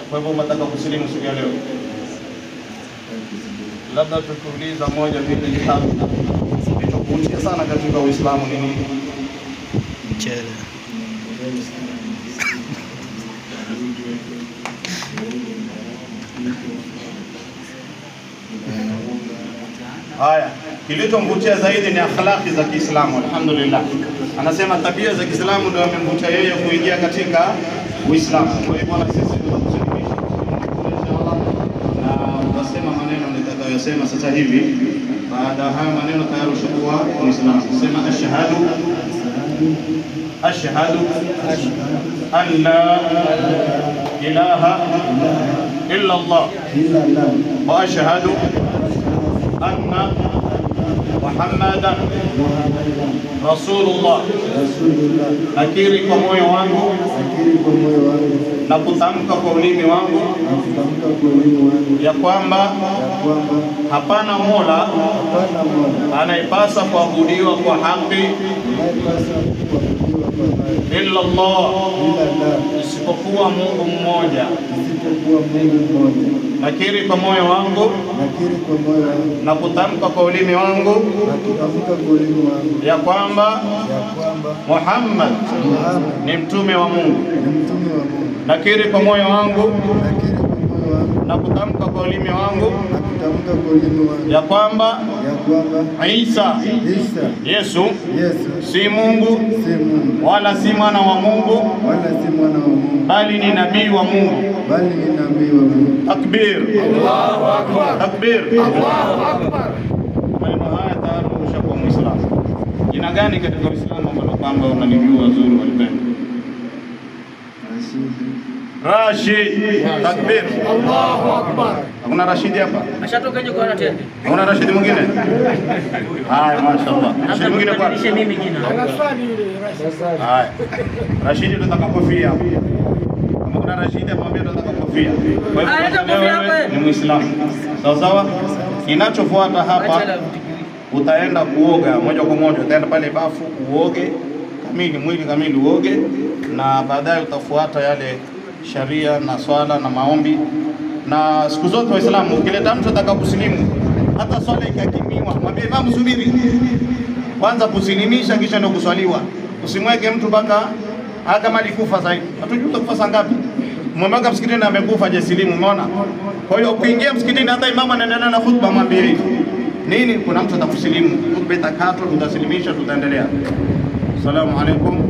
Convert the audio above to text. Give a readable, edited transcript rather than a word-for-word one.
Kwa hivyo mtaka kusilimu siku ya leo. Labda tukuuliza moja mbili tatu. Kilichokuvutia sana katika Uislamu ni nini? Mchele. Haya, kilichomvutia zaidi ni akhlaqi za Kiislamu. Alhamdulillah. Anasema tabia za Kiislamu ndio yamemvutia yeye kuingia katika Uislamu. Kwa hivyo na sisi tutakusilimisha inshallah, na tutasema maneno nitakayosema sasa hivi. Baada ya haya maneno tayari ushakuwa Muislamu. Sema ashhadu an la ilaha illa Allah wa ashhadu anna Muhammadan Rasulullah. Nakiri kwa moyo wangu na kutamka kwa ulimi wangu ya kwamba hapana mola anayepasa kuabudiwa kwa haki illa Allah, isipokuwa Mungu mmoja. Nakiri kwa moyo wangu na kutamka kwa ulimi wangu ya kwamba Muhammad ni mtume wa Mungu. Nakiri kwa moyo wangu na kutamka kwa ulimi wangu ya kwamba Isa Yesu si Mungu wala si mwana wa Mungu, bali ni nabii wa Mungu. Takbir, Allahu Akbar, takbir, Allahu Akbar. Maneno haya tayari ushakuwa Muislamu. Jina gani katika Uislamu ambalo kwamba unalijua zuri walipenda? Rashid. Takbir, Allahu Akbar. Hakuna Rashid hapa? Ashatoka nje kwa tende. Hakuna Rashid mwingine? Haya, mashaallah. Rashid mwingine kwa? Mimi jina. Anaswali yule Rashid. Haya. Rashid tunataka kofia. Kama kuna Rashid amwambia tunataka kofia. Kwa hivyo wewe ni Muislamu. Sawa sawa? Kinachofuata hapa utaenda kuoga moja kwa moja, utaenda pale bafu uoge kamili, mwili kamili uoge, na baadaye utafuata yale sharia na swala na maombi. Na siku zote Waislamu ukileta mtu atakaposilimu, hata swala ikakimiwa, mwambie imamu subiri kwanza kusilimisha kisha ndio kuswaliwa. Usimweke mtu mpaka kama alikufa sasa hivi. Hatujui utakufa saa ngapi. Mwambie msikitini amekufa hajasilimu, umeona? Kwa hiyo ukiingia msikitini hata imamu anaendelea na khutba, mwambie hivi. Nini kuna mtu atakusilimu, khutba itakatwa, tutasilimisha, tutaendelea. Assalamu alaikum.